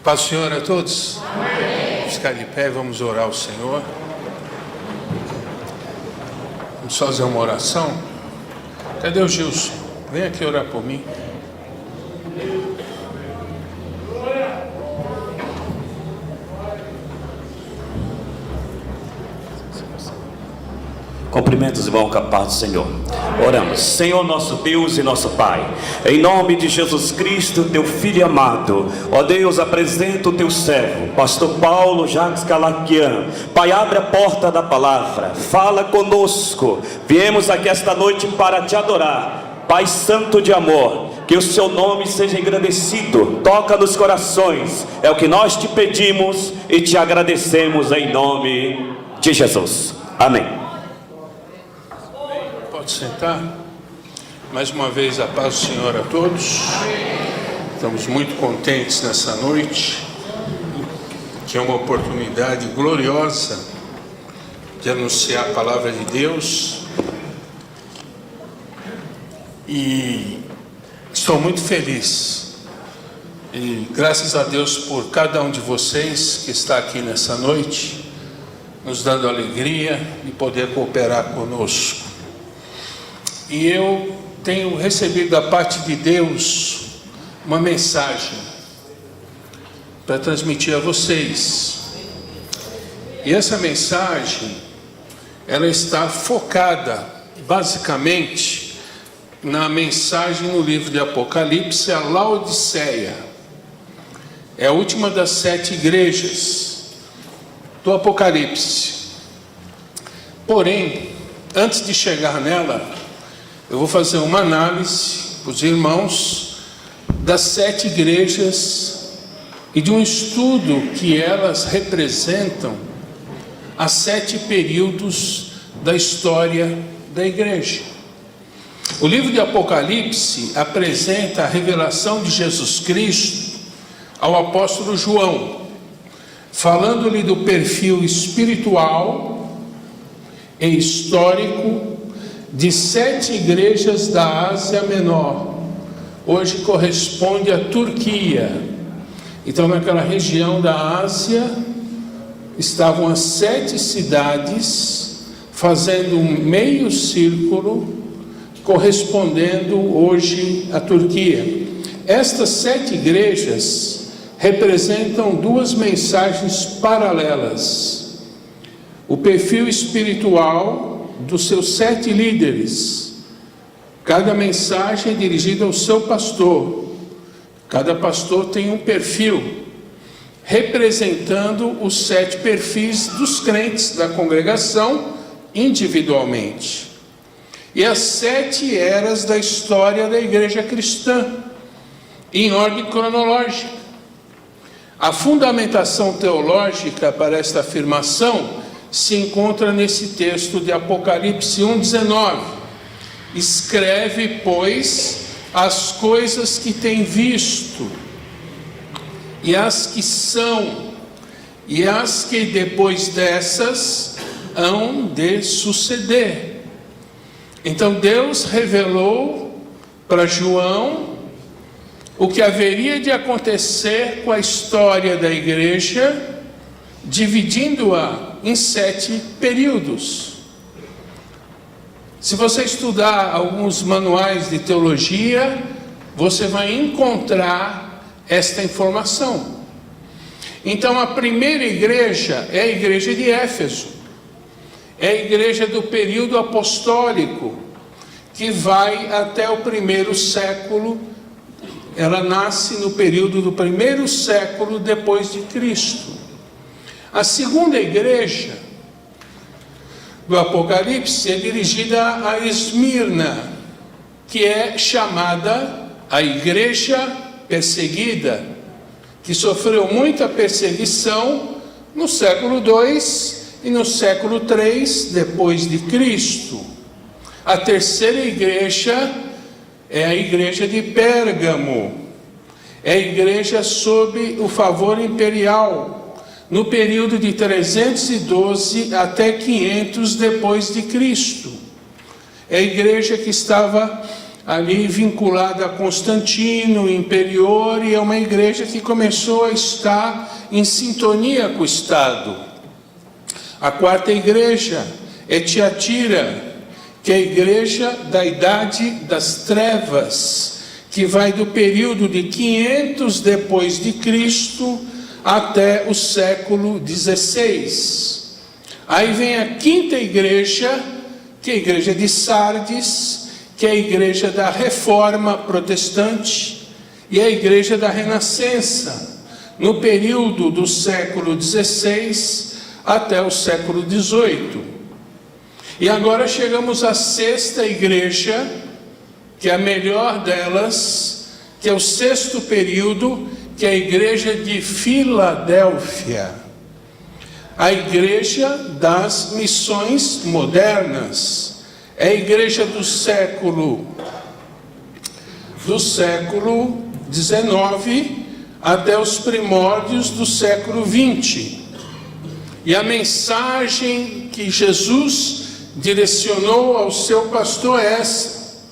Paz do Senhor a todos. Amém. Vamos ficar de pé e vamos orar ao Senhor. Vamos fazer uma oração. Cadê o Gilson? Vem aqui orar por mim. Cumprimentos, irmão, com a paz do Senhor. Oramos. Senhor nosso Deus e nosso Pai, em nome de Jesus Cristo, teu Filho amado, ó Deus, apresenta o teu servo, pastor Paulo Jacques Calaquian. Pai, abre a porta da palavra, fala conosco. Viemos aqui esta noite para te adorar, Pai Santo de amor. Que o seu nome seja engrandecido, toca nos corações, é o que nós te pedimos e te agradecemos em nome de Jesus. Amém. Pode sentar. Mais uma vez a paz do Senhor a todos. Estamos muito contentes nessa noite, que é uma oportunidade gloriosa de anunciar a palavra de Deus. E estou muito feliz. E graças a Deus por cada um de vocês que está aqui nessa noite, nos dando alegria de poder cooperar conosco. E eu tenho recebido da parte de Deus uma mensagem para transmitir a vocês. E essa mensagem, ela está focada basicamente na mensagem no livro de Apocalipse, a Laodiceia. É a última das 7 igrejas do Apocalipse. Porém, antes de chegar nela, eu vou fazer uma análise para os irmãos das 7 igrejas e de um estudo que elas representam as 7 períodos da história da igreja. O livro de Apocalipse apresenta a revelação de Jesus Cristo ao apóstolo João, falando-lhe do perfil espiritual e histórico de 7 igrejas da Ásia Menor. Hoje corresponde à Turquia. Então, naquela região da Ásia estavam as 7 cidades fazendo um meio círculo, correspondendo hoje à Turquia. Estas 7 igrejas representam 2 mensagens paralelas: o perfil espiritual dos seus 7 líderes. Cada mensagem é dirigida ao seu pastor. Cada pastor tem um perfil, representando os 7 perfis dos crentes da congregação individualmente. E as 7 eras da história da igreja cristã, em ordem cronológica. A fundamentação teológica para esta afirmação se encontra nesse texto de Apocalipse 1:19. Escreve, pois, as coisas que tem visto, e as que são, e as que depois dessas hão de suceder. Então Deus revelou para João o que haveria de acontecer com a história da igreja, dividindo-a em 7 períodos. Se você estudar alguns manuais de teologia, você vai encontrar esta informação. Então, a primeira igreja é a igreja de Éfeso. É a igreja do período apostólico, que vai até o 1º século. Ela nasce no período do 1º século depois de Cristo. A segunda igreja do Apocalipse é dirigida a Esmirna, que é chamada a igreja perseguida, que sofreu muita perseguição no século II e no século III depois de Cristo. A terceira igreja é a igreja de Pérgamo, é a igreja sob o favor imperial, no período de 312 até 500 depois de Cristo. É a igreja que estava ali vinculada a Constantino, Imperior, e é uma igreja que começou a estar em sintonia com o Estado. A quarta igreja é Tiatira, que é a igreja da Idade das Trevas, que vai do período de 500 depois de Cristo até o século XVI. Aí vem a quinta igreja, que é a igreja de Sardes, que é a igreja da Reforma Protestante e a igreja da Renascença, no período do século XVI até o século XVIII. E agora chegamos à sexta igreja, que é a melhor delas, que é o sexto período, que é a igreja de Filadélfia, a igreja das missões modernas. É a igreja do século XIX até os primórdios do século XX. E a mensagem que Jesus direcionou ao seu pastor é essa: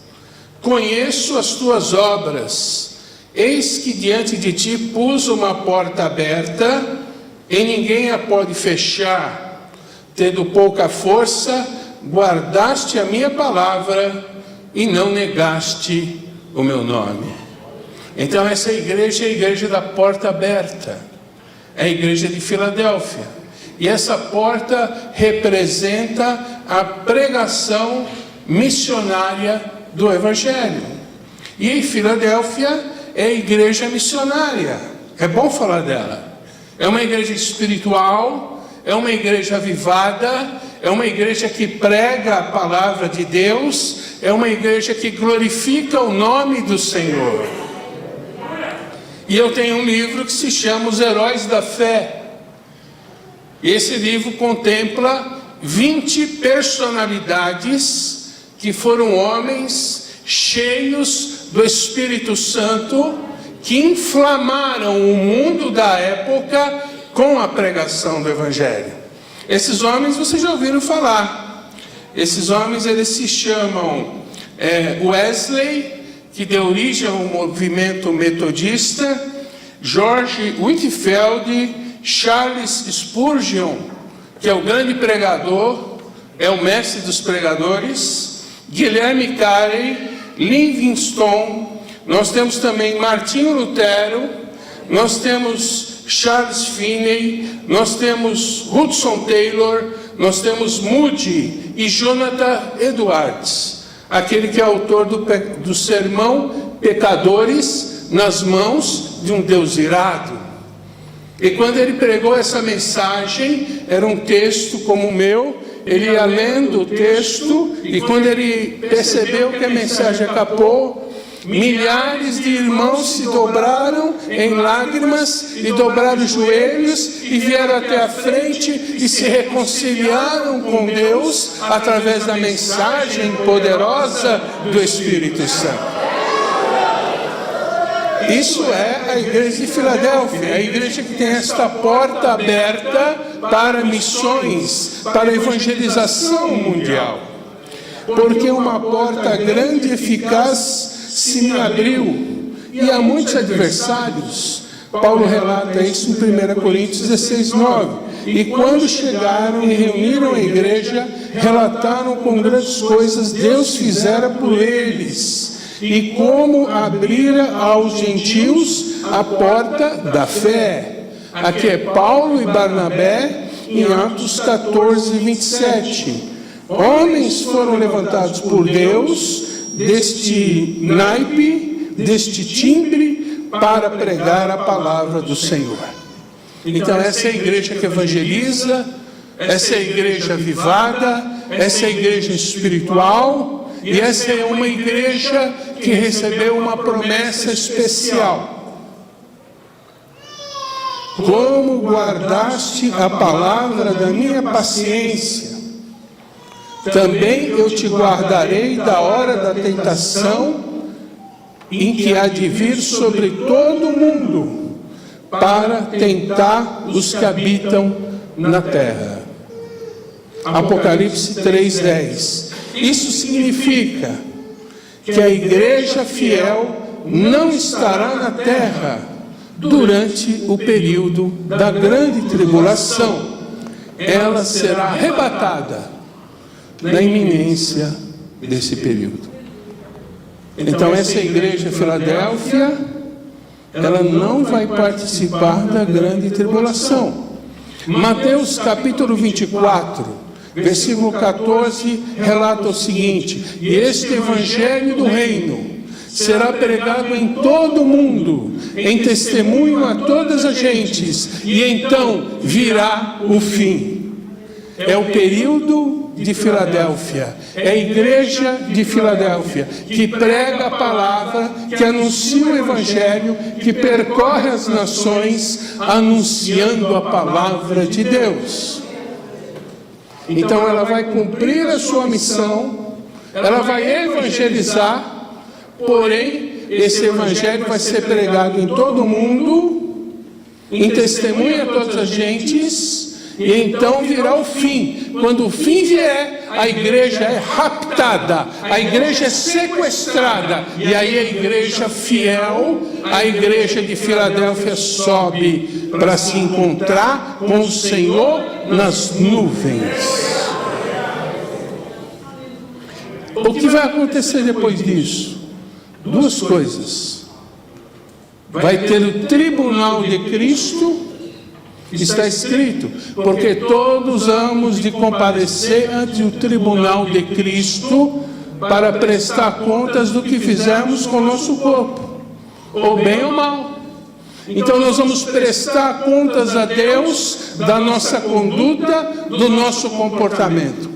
conheço as tuas obras, eis que diante de ti pus uma porta aberta, e ninguém a pode fechar. Tendo pouca força, guardaste a minha palavra e não negaste o meu nome. Então essa igreja é a igreja da porta aberta, é a igreja de Filadélfia, e essa porta representa a pregação missionária do Evangelho. E em Filadélfia é a igreja missionária, é bom falar dela. É uma igreja espiritual, é uma igreja avivada, é uma igreja que prega a palavra de Deus, é uma igreja que glorifica o nome do Senhor. E eu tenho um livro que se chama Os Heróis da Fé. E esse livro contempla 20 personalidades que foram homens cheios do Espírito Santo, que inflamaram o mundo da época com a pregação do Evangelho. Esses homens vocês já ouviram falar. Esses homens, eles se chamam Wesley, que deu origem ao movimento metodista, George Whitefield, Charles Spurgeon, que é o grande pregador, é o mestre dos pregadores, Guilherme Carey, Livingstone. Nós temos também Martinho Lutero, nós temos Charles Finney, nós temos Hudson Taylor, nós temos Moody e Jonathan Edwards, aquele que é autor do sermão Pecadores nas mãos de um Deus irado. E quando ele pregou essa mensagem, era um texto como o meu, ele ia lendo o texto, e quando ele percebeu que a mensagem acabou, milhares de irmãos se dobraram em lágrimas e dobraram os joelhos e vieram até a frente e se reconciliaram com Deus através da mensagem poderosa do Espírito Santo. Isso é a igreja de Filadélfia, a igreja que tem esta porta aberta para missões, para evangelização mundial. Porque uma porta grande e eficaz se me abriu, e há muitos adversários. Paulo relata isso em 1 Coríntios 16:9. E quando chegaram e reuniram a igreja, relataram com grandes coisas Deus fizera por eles, e como abrira aos gentios a porta da fé. Aqui é Paulo e Barnabé, em Atos 14:27. Homens foram levantados por Deus deste naipe, deste timbre, para pregar a palavra do Senhor. Então essa é a igreja que evangeliza, essa é a igreja avivada, essa é a igreja espiritual, e essa é uma igreja que recebeu uma promessa especial. Como guardaste a palavra da minha paciência, também eu te guardarei da hora da tentação, em que há de vir sobre todo o mundo, para tentar os que habitam na terra. Apocalipse 3:10. Isso significa que a igreja fiel não estará na terra durante o período da grande tribulação. Ela será arrebatada na iminência desse período. Então essa igreja Filadélfia, ela não vai participar da grande tribulação. Mateus capítulo 24, versículo 14, relata o seguinte: e este evangelho do reino será pregado em todo o mundo, em testemunho a todas as gentes, e então virá o fim. É o período de Filadélfia, é a igreja de Filadélfia, que prega a palavra, que anuncia o evangelho, que percorre as nações, anunciando a palavra de Deus. Então ela vai cumprir a sua missão, ela vai evangelizar. Porém, esse evangelho vai ser pregado em todo o mundo, em testemunho a todas as gentes, e então virá o fim. Quando o fim vier, a igreja é raptada, a igreja é sequestrada, e aí a igreja fiel, a igreja de Filadélfia, sobe para se encontrar com o Senhor nas nuvens. O que vai acontecer depois disso? Duas coisas. Vai ter o tribunal de Cristo, está escrito, porque todos hamos de comparecer ante o tribunal de Cristo para prestar contas do que fizemos com o nosso corpo, ou bem ou mal. Então nós vamos prestar contas a Deus da nossa conduta, do nosso comportamento.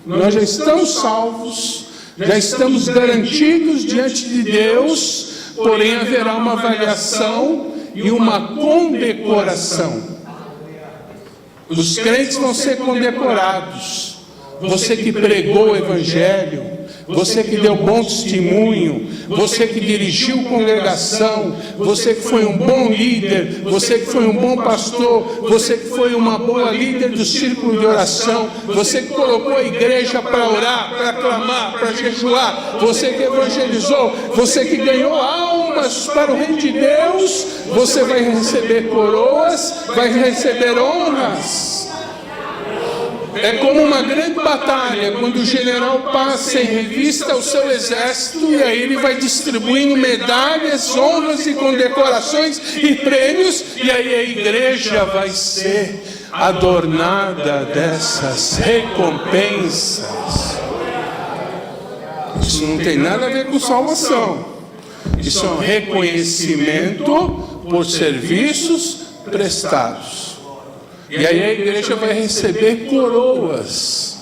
Nós já estamos salvos, já estamos garantidos diante de Deus, porém haverá uma avaliação e uma condecoração. Os crentes vão ser condecorados. Você que pregou o evangelho, você que deu bom testemunho, você que dirigiu congregação, você que foi um bom líder, você que foi um bom pastor, você que foi uma boa líder do círculo de oração, você que colocou a igreja para orar, para clamar, para jejuar, você que evangelizou, você que ganhou almas para o reino de Deus, você vai receber coroas, vai receber honras. É como uma grande batalha, quando o general passa em revista o seu exército, e aí ele vai distribuindo medalhas, honras e condecorações e prêmios, e aí a igreja vai ser adornada dessas recompensas. Isso não tem nada a ver com salvação. Isso é um reconhecimento por serviços prestados. E aí a igreja vai receber coroas.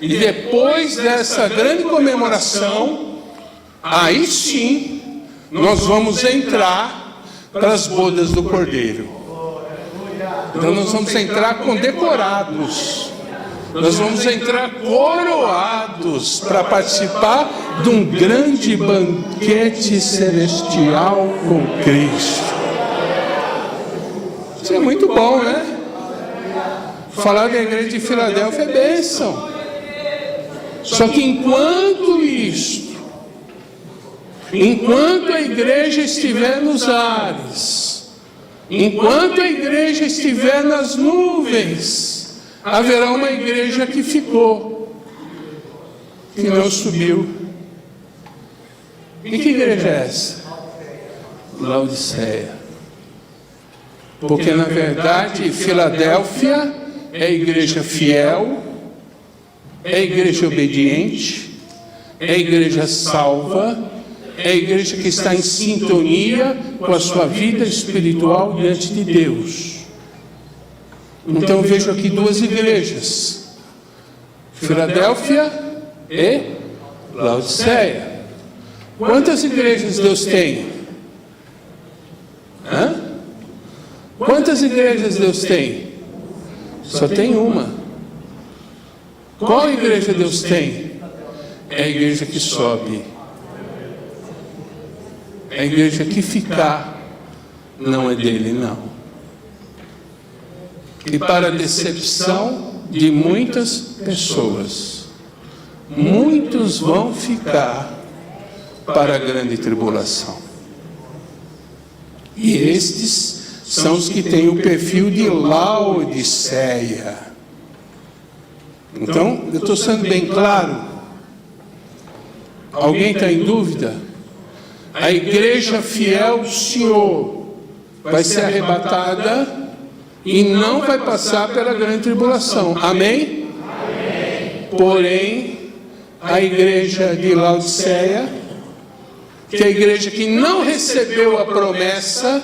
E depois dessa grande comemoração, aí sim, nós vamos entrar para as bodas do Cordeiro. Então nós vamos entrar condecorados. Nós vamos entrar coroados para participar de um grande banquete celestial com Cristo. Isso é muito bom, né? Falar da igreja de Filadélfia é bênção. Só que enquanto a igreja estiver nos ares, enquanto a igreja estiver nas nuvens, haverá uma igreja que ficou, que não subiu. E que igreja é essa? Laodiceia. Porque na verdade Filadélfia é a igreja fiel, é a igreja obediente, é a igreja salva, é a igreja que está em sintonia com a sua vida espiritual diante de Deus. Então eu vejo aqui duas igrejas, Filadélfia e Laodiceia. Quantas igrejas Deus tem? Quantas igrejas Deus tem? Só tem uma. Qual igreja Deus tem? É a igreja que sobe. É a igreja que ficar. Não é dele, não. E para a decepção de muitas pessoas, muitos vão ficar para a grande tribulação. E estes são os que têm o perfil de Laodiceia. Então, eu estou sendo bem claro. Alguém está em dúvida? A igreja fiel do Senhor vai ser arrebatada e não vai passar pela grande tribulação. Amém? Amém. Porém, a igreja de Laodiceia, que é a igreja que não recebeu a promessa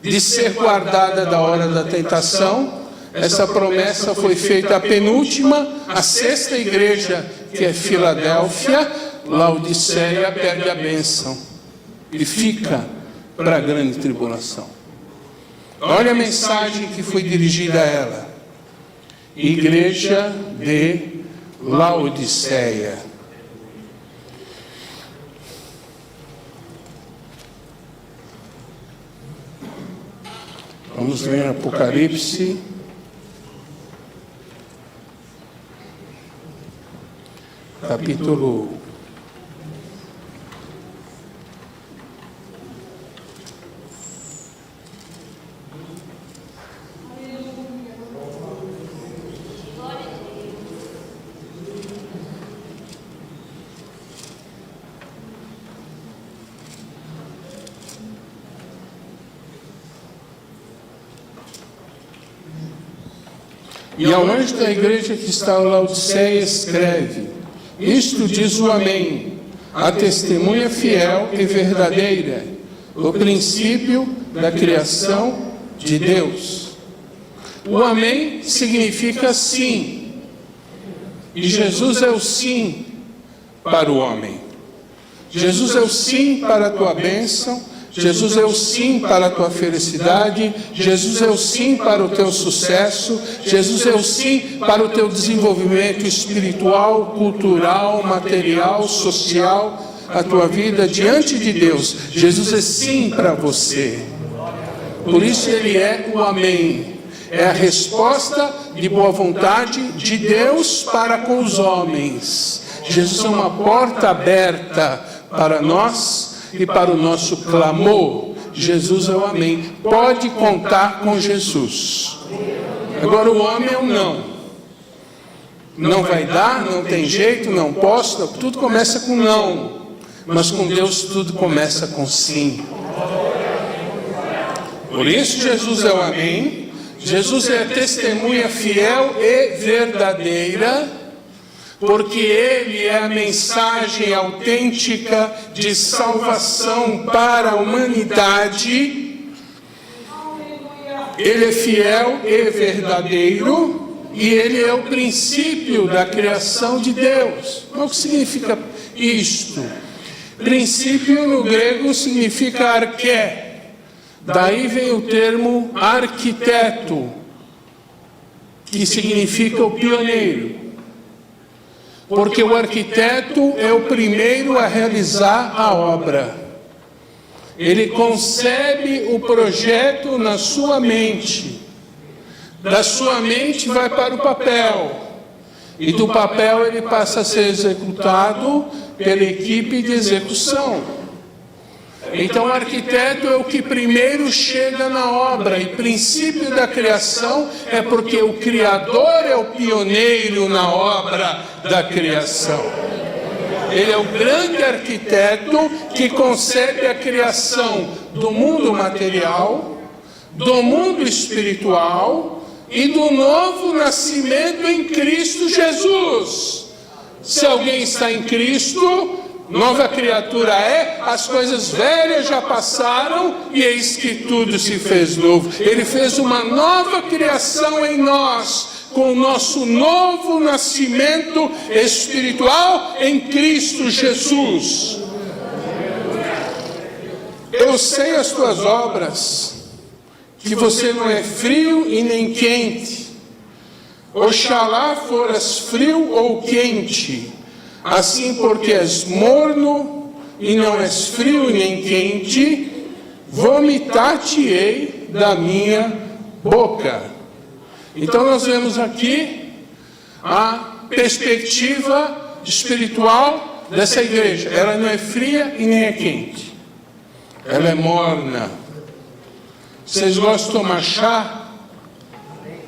de ser guardada da hora da tentação, essa promessa foi feita à penúltima, a sexta igreja, que é Filadélfia. Laodiceia perde a bênção e fica para a grande tribulação. Olha a mensagem que foi dirigida a ela: Igreja de Laodiceia. Vamos ler Apocalipse. Capítulo 'E ao anjo da igreja que está em Laodiceia escreve: Isto diz o Amém, a testemunha fiel e verdadeira, o princípio da criação de Deus. O Amém significa sim, e Jesus é o sim para o homem. Jesus é o sim para a tua bênção. Jesus é o sim para a tua felicidade. Jesus é o sim para o teu sucesso. Jesus é o sim para o teu desenvolvimento espiritual, cultural, material, social, a tua vida diante de Deus. Jesus é sim para você. Por isso Ele é o Amém. É a resposta de boa vontade de Deus para com os homens. Jesus é uma porta aberta para nós e para o nosso clamor. Jesus é o Amém. Pode contar com Jesus. Agora o homem é o não. Não vai dar, não tem jeito, não posso. Tudo começa com não. Mas com Deus tudo começa com sim. Por isso Jesus é o Amém. Jesus é a testemunha fiel e verdadeira, porque Ele é a mensagem autêntica de salvação para a humanidade. Ele é fiel e verdadeiro, e Ele é o princípio da criação de Deus. O que significa isto? Princípio no grego significa arqué. Daí vem o termo arquiteto, que significa o pioneiro. Porque o arquiteto é o primeiro a realizar a obra. Ele concebe o projeto na sua mente. Da sua mente vai para o papel. E do papel ele passa a ser executado pela equipe de execução. Então o arquiteto é o que primeiro chega na obra. E princípio da criação é porque o Criador é o pioneiro na obra da criação. Ele é o grande arquiteto que concebe a criação do mundo material, do mundo espiritual e do novo nascimento em Cristo Jesus. Se alguém está em Cristo, nova criatura é, as coisas velhas já passaram e eis que tudo se fez novo. Ele fez uma nova criação em nós, com o nosso novo nascimento espiritual em Cristo Jesus. Eu sei as tuas obras, que você não é frio e nem quente. Oxalá foras frio ou quente. Assim, porque és morno e não és frio nem quente, vomitar-te-ei da minha boca. Então nós vemos aqui a perspectiva espiritual dessa igreja, ela não é fria e nem é quente. Ela é morna. Vocês gostam de tomar chá?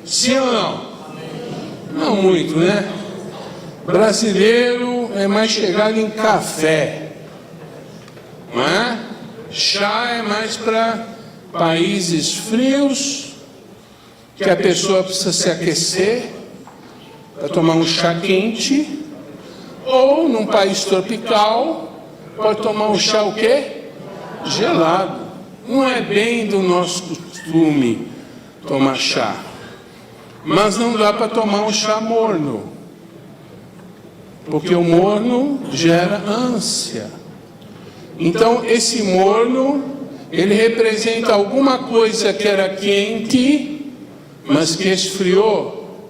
Sim ou não? Não muito, né? Brasileiro é mais chegado em café, não é? Chá é mais para países frios, que a pessoa precisa se aquecer para tomar um chá quente, ou num país tropical pode tomar um chá o quê? Gelado. Não é bem do nosso costume tomar chá, mas não dá para tomar um chá morno, porque o morno gera ânsia. Então esse morno, ele representa alguma coisa que era quente, mas que esfriou,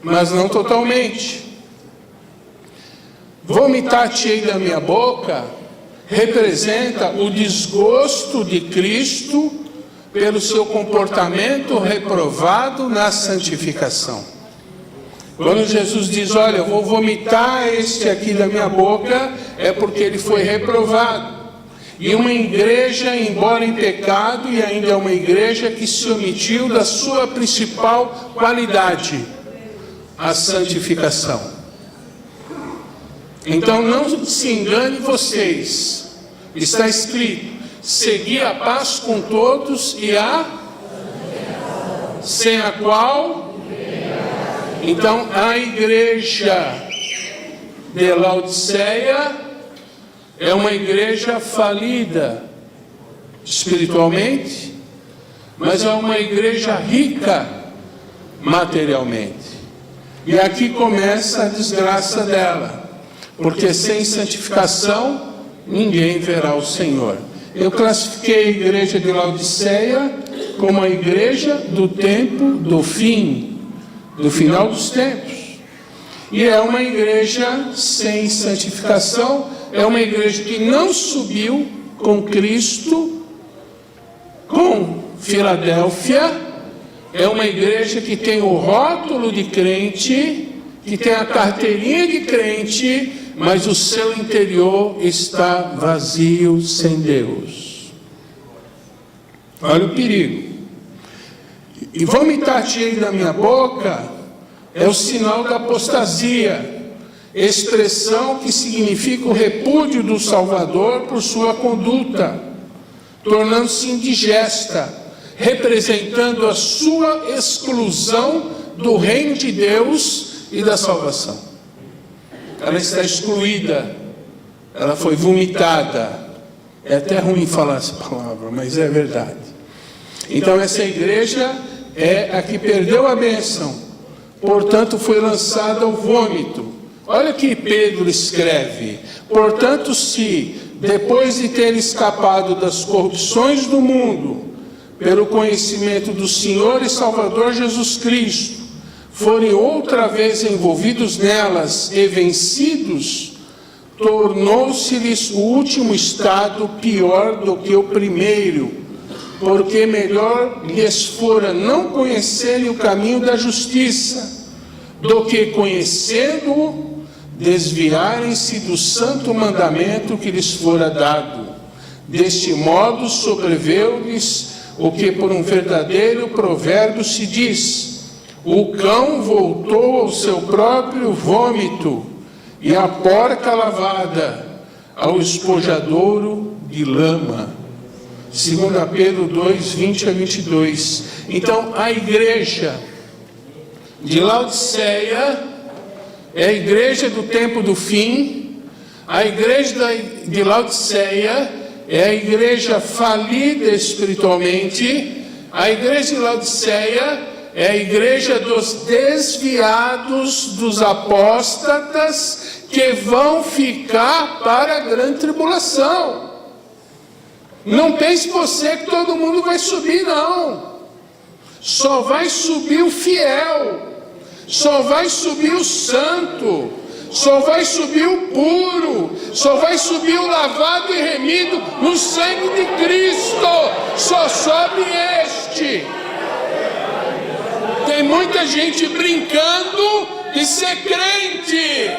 mas não totalmente. Vomitar-te-ei da minha boca representa o desgosto de Cristo pelo seu comportamento reprovado na santificação. Quando Jesus diz, olha, eu vou vomitar este aqui da minha boca, é porque ele foi reprovado. E uma igreja, embora em pecado, e ainda é uma igreja que se omitiu da sua principal qualidade, a santificação. Então não se engane vocês, está escrito, segui a paz com todos e a sem a qual... Então a igreja de Laodiceia é uma igreja falida espiritualmente, mas é uma igreja rica materialmente. E aqui começa a desgraça dela, porque sem santificação ninguém verá o Senhor. Eu classifiquei a igreja de Laodiceia como a igreja do tempo do fim, do final dos tempos. E é uma igreja sem santificação, é uma igreja que não subiu com Cristo, com Filadélfia, é uma igreja que tem o rótulo de crente, que tem a carteirinha de crente, mas o seu interior está vazio, sem Deus. Olha o perigo. E vomitar-te-ei da minha boca é o sinal da apostasia, expressão que significa o repúdio do Salvador por sua conduta, tornando-se indigesta, representando a sua exclusão do reino de Deus e da salvação. Ela está excluída, ela foi vomitada. É até ruim falar essa palavra, mas é verdade. Então essa igreja é a que perdeu a bênção, portanto foi lançada ao vômito. Olha o que Pedro escreve: portanto, se depois de ter escapado das corrupções do mundo, pelo conhecimento do Senhor e Salvador Jesus Cristo, forem outra vez envolvidos nelas e vencidos, tornou-se-lhes o último estado pior do que o primeiro, porque melhor lhes fora não conhecerem o caminho da justiça, do que conhecendo-o, desviarem-se do santo mandamento que lhes fora dado. Deste modo sobreveu-lhes o que por um verdadeiro provérbio se diz: o cão voltou ao seu próprio vômito, e a porca lavada ao espojadouro de lama. 2 Pedro 2, 20 a 22. Então a igreja de Laodiceia é a igreja do tempo do fim. A igreja de Laodiceia é a igreja falida espiritualmente. A igreja de Laodiceia é a igreja dos desviados, dos apóstatas, que vão ficar para a grande tribulação. Não pense você que todo mundo vai subir, não. Só vai subir o fiel, só vai subir o santo, só vai subir o puro, só vai subir o lavado e remido no sangue de Cristo. Só sobe este. Tem muita gente brincando de ser crente.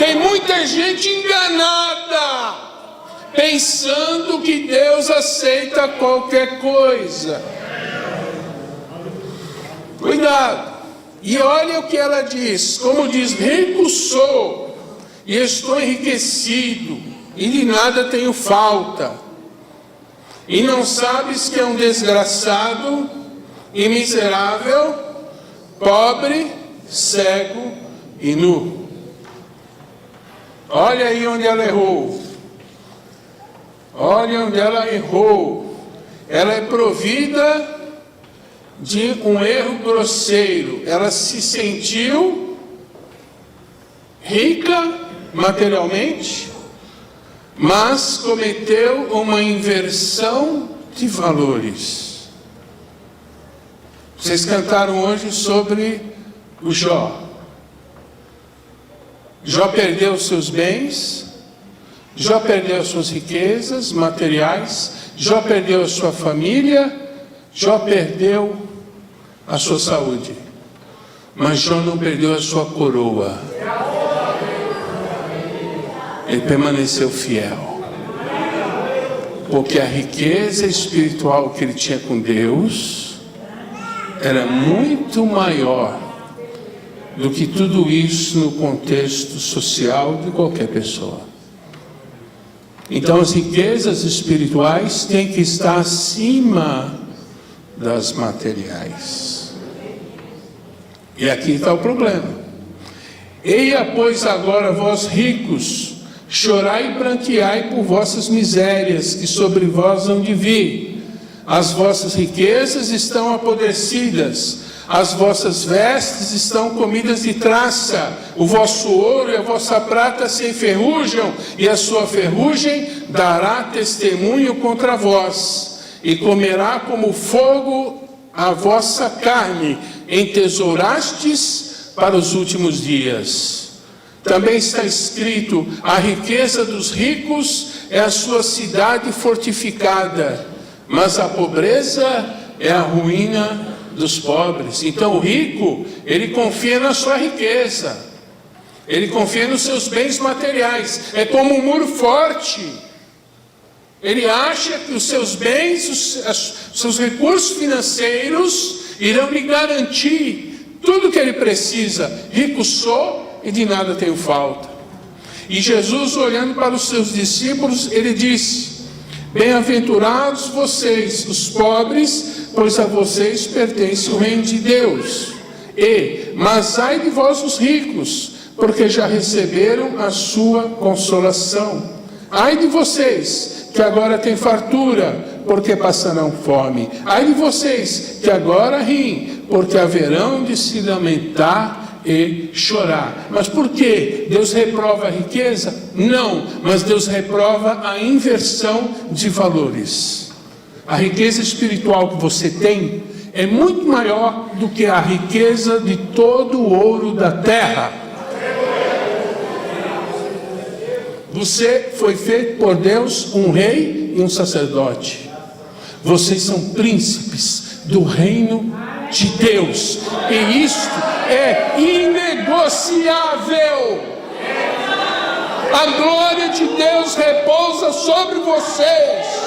Tem muita gente enganada, pensando que Deus aceita qualquer coisa. Cuidado. E olha o que ela diz, como diz: rico sou, e estou enriquecido, e de nada tenho falta. E não sabes que é um desgraçado e miserável, pobre, cego e nu. Olha aí onde ela errou. Olha onde ela errou. Ela é provida de um erro grosseiro. Ela se sentiu rica materialmente, mas cometeu uma inversão de valores. Vocês cantaram hoje sobre o Jó. Jó perdeu os seus bens, Jó perdeu as suas riquezas materiais, Jó perdeu a sua família, Jó perdeu a sua saúde, mas Jó não perdeu a sua coroa. Ele permaneceu fiel, porque a riqueza espiritual que ele tinha com Deus era muito maior do que tudo isso no contexto social de qualquer pessoa. Então as riquezas espirituais têm que estar acima das materiais. E aqui está o problema. Eia, pois, agora vós ricos, chorai e branqueai por vossas misérias, que sobre vós hão de vir. As vossas riquezas estão apodrecidas, as vossas vestes estão comidas de traça, o vosso ouro e a vossa prata se enferrujam, e a sua ferrugem dará testemunho contra vós, e comerá como fogo a vossa carne, entesourastes para os últimos dias. Também está escrito: a riqueza dos ricos é a sua cidade fortificada, mas a pobreza é a ruína dos pobres. Então o rico, ele confia na sua riqueza, ele confia nos seus bens materiais. É como um muro forte. Ele acha que os seus bens, os seus recursos financeiros irão lhe garantir tudo que ele precisa. Rico sou e de nada tenho falta. E Jesus, olhando para os seus discípulos, ele disse: bem-aventurados vocês, os pobres, pois a vocês pertence o reino de Deus. Mas ai de vós os ricos, porque já receberam a sua consolação. Ai de vocês, que agora têm fartura, porque passarão fome. Ai de vocês, que agora riem, porque haverão de se lamentar e chorar. Mas por que Deus reprova a riqueza? Não, mas Deus reprova a inversão de valores. A riqueza espiritual que você tem é muito maior do que a riqueza de todo o ouro da terra. Você foi feito por Deus um rei e um sacerdote. Vocês são príncipes do reino de Deus, e isto é inegociável. A glória de Deus repousa sobre vocês.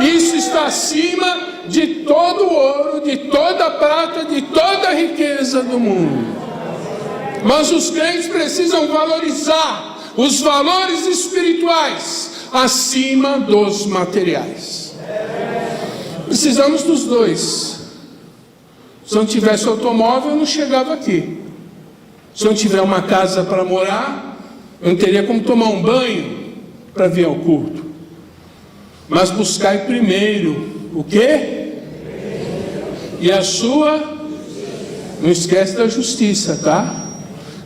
Isso está acima de todo o ouro, de toda a prata, de toda a riqueza do mundo. Mas os crentes precisam valorizar os valores espirituais acima dos materiais. Precisamos dos dois. Se não tivesse automóvel, eu não chegava aqui. Se não tiver uma casa para morar, eu não teria como tomar um banho para vir ao culto. Mas buscai primeiro o quê? E a sua, não esquece da justiça, tá?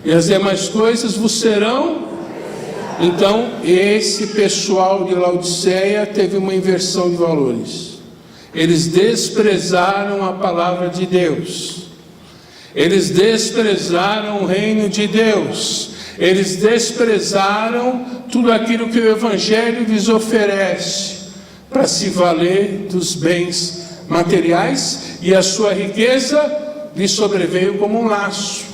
E as demais coisas vos serão. Então esse pessoal de Laodiceia teve uma inversão de valores. Eles desprezaram a palavra de Deus, eles desprezaram o reino de Deus, eles desprezaram tudo aquilo que o Evangelho lhes oferece, para se valer dos bens materiais, e a sua riqueza lhe sobreveio como um laço.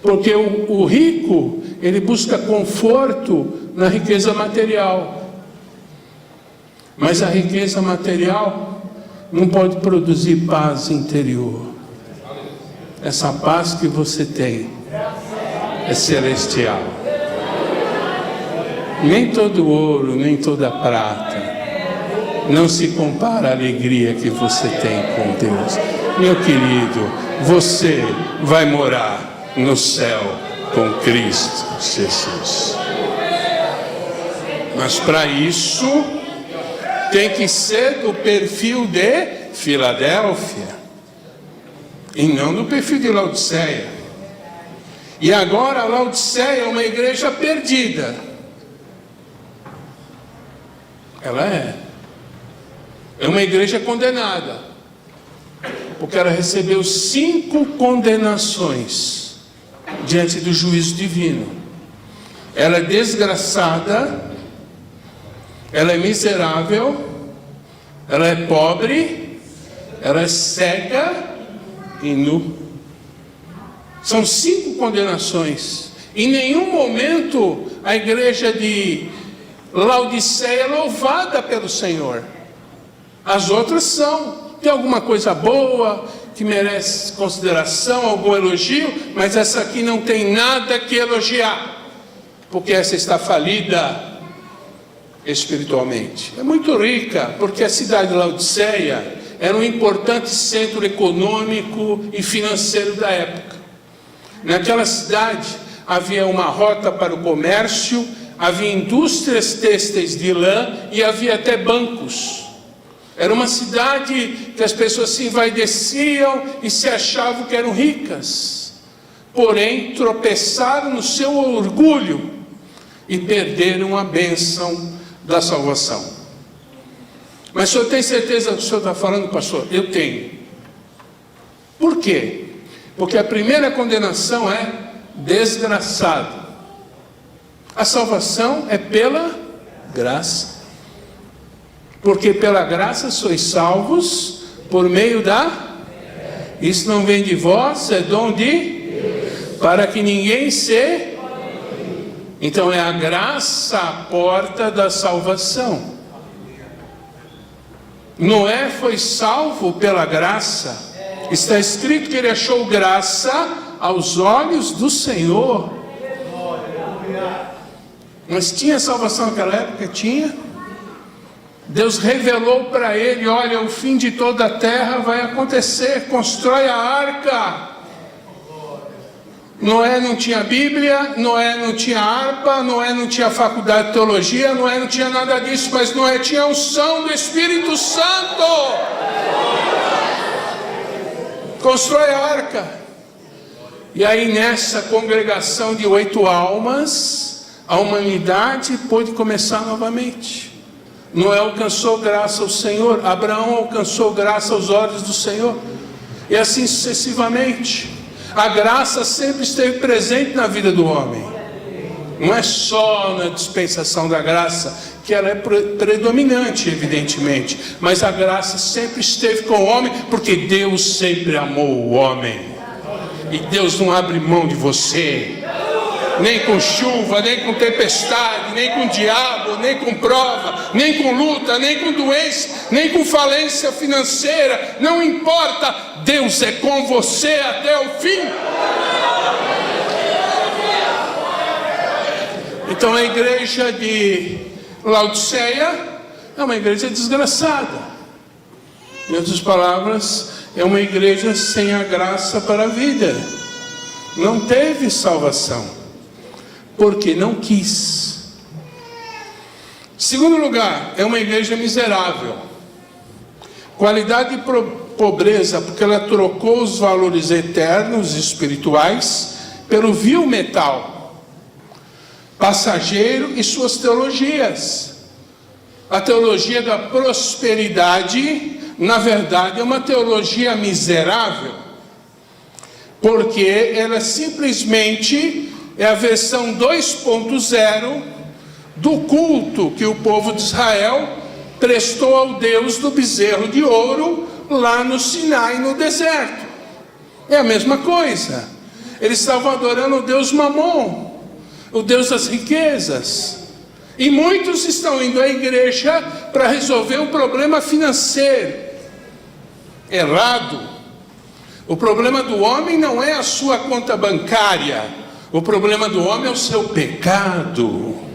Porque o rico, ele busca conforto na riqueza material. Mas a riqueza material não pode produzir paz interior. Essa paz que você tem é celestial. Nem todo ouro, nem toda prata não se compara à alegria que você tem com Deus. Meu querido, você vai morar no céu com Cristo Jesus. Mas para isso tem que ser do perfil de Filadélfia e não do perfil de Laodiceia. E agora Laodiceia é uma igreja perdida. Ela é uma igreja condenada, porque ela recebeu 5 condenações diante do juízo divino. Ela é desgraçada, ela é miserável, ela é pobre, ela é cega e nu. São 5 condenações. Em nenhum momento a igreja de Laodiceia é louvada pelo Senhor. As outras são. Tem alguma coisa boa que merece consideração, algum elogio, mas essa aqui não tem nada que elogiar, porque essa está falida espiritualmente. É muito rica, porque a cidade de Laodiceia era um importante centro econômico e financeiro da época. Naquela cidade havia uma rota para o comércio, havia indústrias têxteis de lã e havia até bancos. Era uma cidade que as pessoas se envaideciam e se achavam que eram ricas. Porém, tropeçaram no seu orgulho e perderam a bênção da salvação. Mas o senhor tem certeza do que o senhor está falando, pastor? Eu tenho. Por quê? Porque a primeira condenação é desgraçado. A salvação é pela graça. Porque pela graça sois salvos por meio da... Isso não vem de vós, é dom de... Para que ninguém se... Então é a graça a porta da salvação. Noé foi salvo pela graça. Está escrito que ele achou graça aos olhos do Senhor. Mas tinha salvação naquela época? Tinha. Deus revelou para ele: olha, o fim de toda a terra vai acontecer, constrói a arca. Noé não tinha Bíblia, Noé não tinha harpa, Noé não tinha faculdade de teologia, Noé não tinha nada disso, mas Noé tinha a unção do Espírito Santo. Constrói a arca. E aí nessa congregação de 8 almas, a humanidade pôde começar novamente. Noé alcançou graça ao Senhor, Abraão alcançou graça aos olhos do Senhor, e assim sucessivamente. A graça sempre esteve presente na vida do homem. Não é só na dispensação da graça, que ela é predominante, evidentemente, mas a graça sempre esteve com o homem, porque Deus sempre amou o homem. E Deus não abre mão de você, nem com chuva, nem com tempestade, nem com diabo, nem com prova, nem com luta, nem com doença, nem com falência financeira. Não importa, Deus é com você até o fim. Então a igreja de Laodiceia é uma igreja desgraçada. Em outras palavras, é uma igreja sem a graça para a vida. Não teve salvação, porque não quis. Segundo lugar, é uma igreja miserável. Qualidade de pobreza, porque ela trocou os valores eternos e espirituais pelo vil metal, passageiro, e suas teologias. A teologia da prosperidade, na verdade, é uma teologia miserável, porque ela simplesmente é a versão 2.0 do culto que o povo de Israel prestou ao Deus do bezerro de ouro lá no Sinai, no deserto. É a mesma coisa. Eles estavam adorando o Deus Mamon, o Deus das riquezas. E muitos estão indo à igreja para resolver um problema financeiro. Errado. O problema do homem não é a sua conta bancária. O problema do homem é o seu pecado.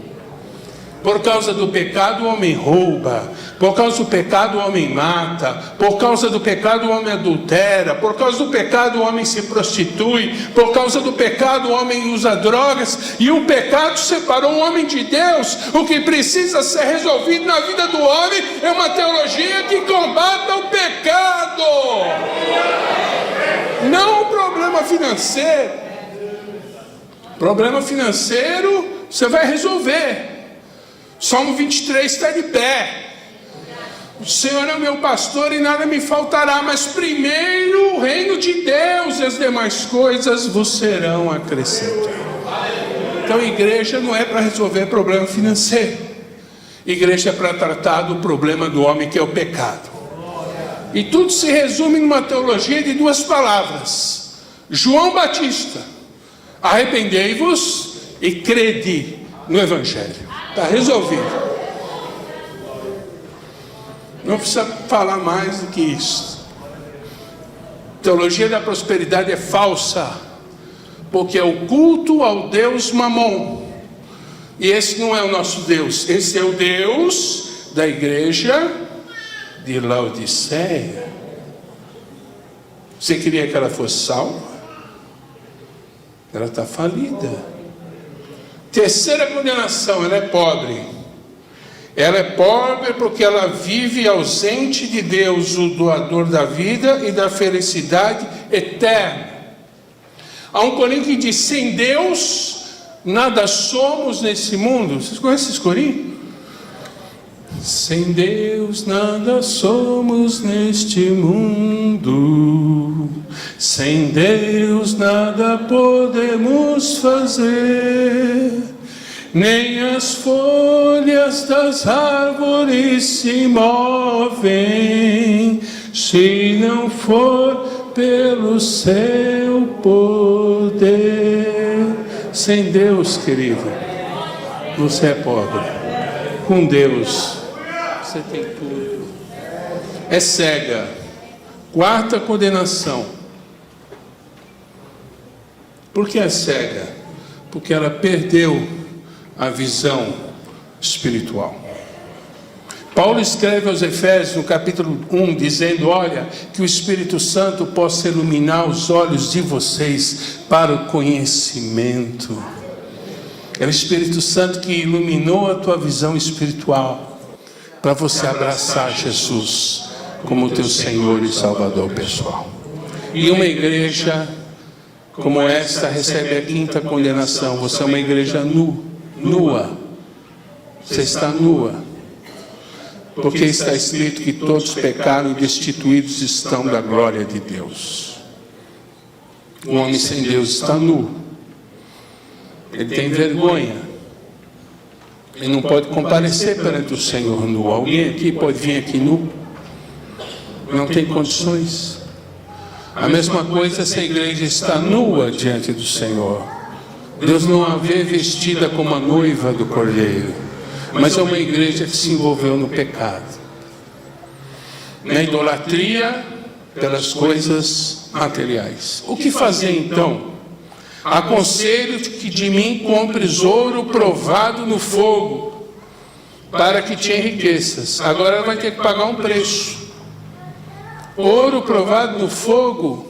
Por causa do pecado o homem rouba. Por causa do pecado o homem mata. Por causa do pecado o homem adultera. Por causa do pecado o homem se prostitui. Por causa do pecado o homem usa drogas. E o pecado separou o homem de Deus. O que precisa ser resolvido na vida do homem é uma teologia que combata o pecado. Não o problema financeiro. Problema financeiro você vai resolver. Salmo 23 está de pé. O Senhor é o meu pastor e nada me faltará. Mas primeiro o reino de Deus e as demais coisas vos serão acrescentadas. Então igreja não é para resolver problema financeiro. Igreja é para tratar do problema do homem, que é o pecado. E tudo se resume numa teologia de duas palavras. João Batista: arrependei-vos e crede no Evangelho. Está resolvido. Não precisa falar mais do que isso. Teologia da prosperidade é falsa, porque é o culto ao Deus Mamon. E esse não é o nosso Deus. Esse é o Deus da igreja de Laodiceia. Você queria que ela fosse salva? Ela está falida. Terceira condenação, ela é pobre. Ela é pobre porque ela vive ausente de Deus, o doador da vida e da felicidade eterna. Há um corinho que diz: sem Deus nada somos nesse mundo. Vocês conhecem esse corinho? Sem Deus nada somos neste mundo. Sem Deus nada podemos fazer. Nem as folhas das árvores se movem, se não for pelo seu poder. Sem Deus, querido, você é pobre. Com Deus, você tem tudo. É cega. Quarta condenação. Por que é cega? Porque ela perdeu a visão espiritual. Paulo escreve aos Efésios no capítulo 1, dizendo: olha, que o Espírito Santo possa iluminar os olhos de vocês para o conhecimento. É o Espírito Santo que iluminou a tua visão espiritual, para você abraçar Jesus como teu Senhor e Salvador pessoal. E uma igreja como esta recebe a quinta condenação. Você é uma igreja nua. Você está nua. Porque está escrito que todos pecaram e destituídos estão da glória de Deus. O homem sem Deus está nu. Ele tem vergonha. Ele não pode comparecer perante o Senhor nu. Alguém aqui pode vir aqui nu? Não tem condições. A mesma coisa, essa igreja está nua diante do Senhor. Deus não a vê vestida como a noiva do Cordeiro, mas é uma igreja que se envolveu no pecado, na idolatria pelas coisas materiais. O que fazer então? Aconselho que de mim compres ouro provado no fogo, para que te enriqueças. Agora ela vai ter que pagar um preço. Ouro provado no fogo.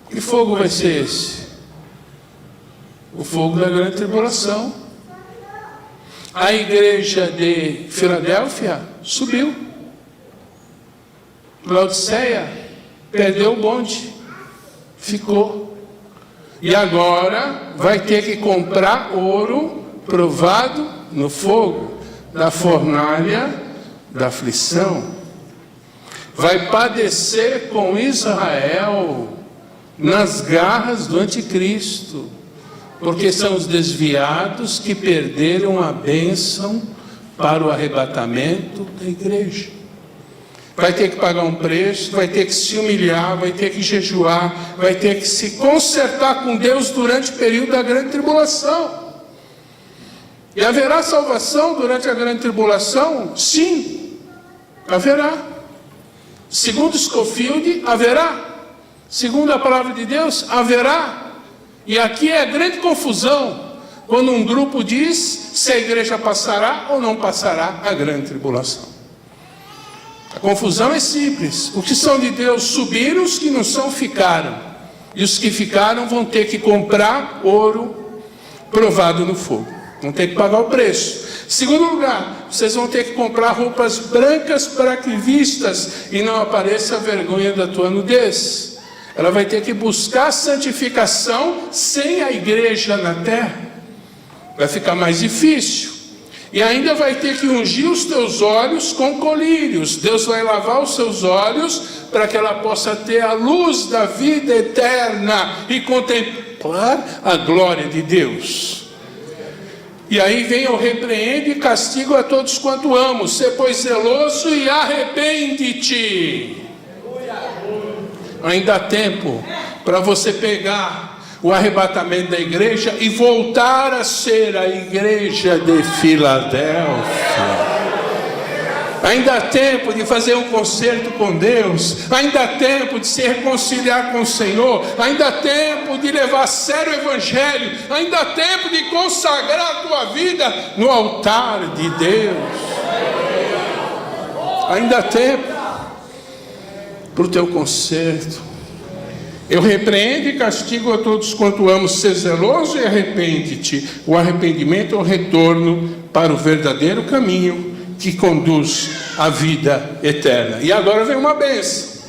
Que fogo vai ser esse? O fogo da grande tribulação. A igreja de Filadélfia subiu. Laodiceia perdeu o bonde, ficou. E agora vai ter que comprar ouro provado no fogo da fornalha da aflição. Vai padecer com Israel nas garras do anticristo, porque são os desviados que perderam a bênção para o arrebatamento da igreja. vai ter que pagar um preço, vai ter que se humilhar, vai ter que jejuar, vai ter que se consertar com Deus durante o período da grande tribulação. E haverá salvação durante a grande tribulação? Sim, haverá. Segundo Scofield, haverá. Segundo a palavra de Deus, haverá. E aqui é a grande confusão, quando um grupo diz se a igreja passará ou não passará a grande tribulação. A confusão é simples. Os que são de Deus subiram, os que não são ficaram. E os que ficaram vão ter que comprar ouro provado no fogo. Vão ter que pagar o preço. Segundo lugar, vocês vão ter que comprar roupas brancas para que vistas e não apareça a vergonha da tua nudez. Ela vai ter que buscar santificação sem a igreja na terra. Vai ficar mais difícil. E ainda vai ter que ungir os teus olhos com colírios. Deus vai lavar os seus olhos para que ela possa ter a luz da vida eterna e contemplar a glória de Deus. E aí vem eu repreendo e castigo a todos quanto amo. Sê, pois, zeloso e arrepende-te. Ainda há tempo para você pegar o arrebatamento da igreja e voltar a ser a igreja de Filadélfia. Ainda há tempo de fazer um concerto com Deus. Ainda há tempo de se reconciliar com o Senhor. Ainda há tempo de levar a sério o Evangelho. Ainda há tempo de consagrar a tua vida no altar de Deus. Ainda há tempo para o teu concerto. Eu repreendo e castigo a todos quanto amo. Ser zeloso e arrepende-te. O arrependimento é o retorno para o verdadeiro caminho que conduz à vida eterna. E agora vem uma bênção.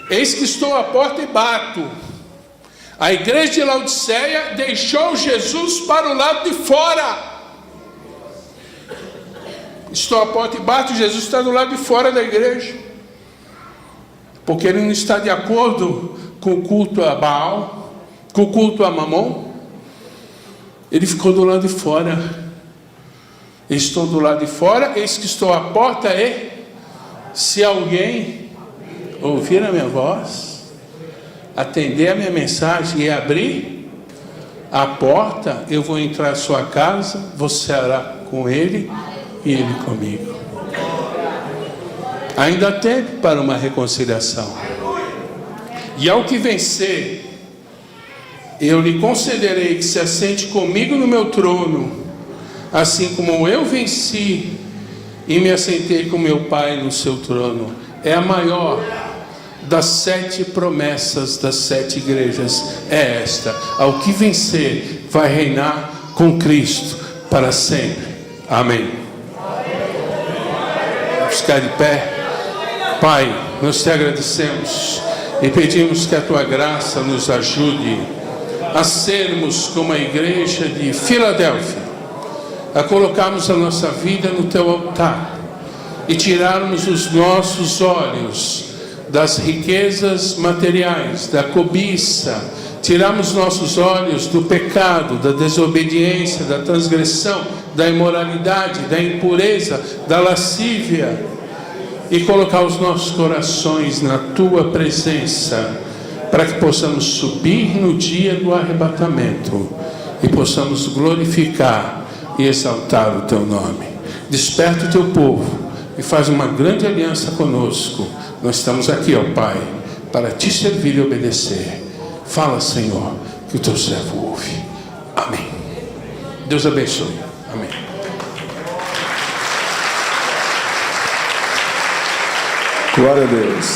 Eis que estou à porta e bato. A igreja de Laodiceia deixou Jesus para o lado de fora. Estou à porta e bato. Jesus está do lado de fora da igreja, porque ele não está de acordo com o culto a Baal, com o culto a Mamon. Ele ficou do lado de fora. Estou do lado de fora, eis que estou à porta e se alguém ouvir a minha voz, atender a minha mensagem e abrir a porta, eu vou entrar à sua casa, você hará com ele e ele comigo. Ainda há tempo para uma reconciliação. E ao que vencer, eu lhe concederei que se assente comigo no meu trono, assim como eu venci e me assentei com meu Pai no seu trono. É a maior das 7 promessas das 7 igrejas. É esta: ao que vencer, vai reinar com Cristo para sempre. Amém. Vamos ficar de pé. Pai, nós te agradecemos e pedimos que a tua graça nos ajude a sermos como a igreja de Filadélfia, a colocarmos a nossa vida no teu altar e tirarmos os nossos olhos das riquezas materiais, da cobiça, tirarmos nossos olhos do pecado, da desobediência, da transgressão, da imoralidade, da impureza, da lascívia, e colocar os nossos corações na tua presença, para que possamos subir no dia do arrebatamento e possamos glorificar e exaltar o teu nome. Desperta o teu povo e faz uma grande aliança conosco. Nós estamos aqui, ó Pai, para te servir e obedecer. Fala, Senhor, que o teu servo ouve. Amém. Deus abençoe. Amém. Glória a Deus.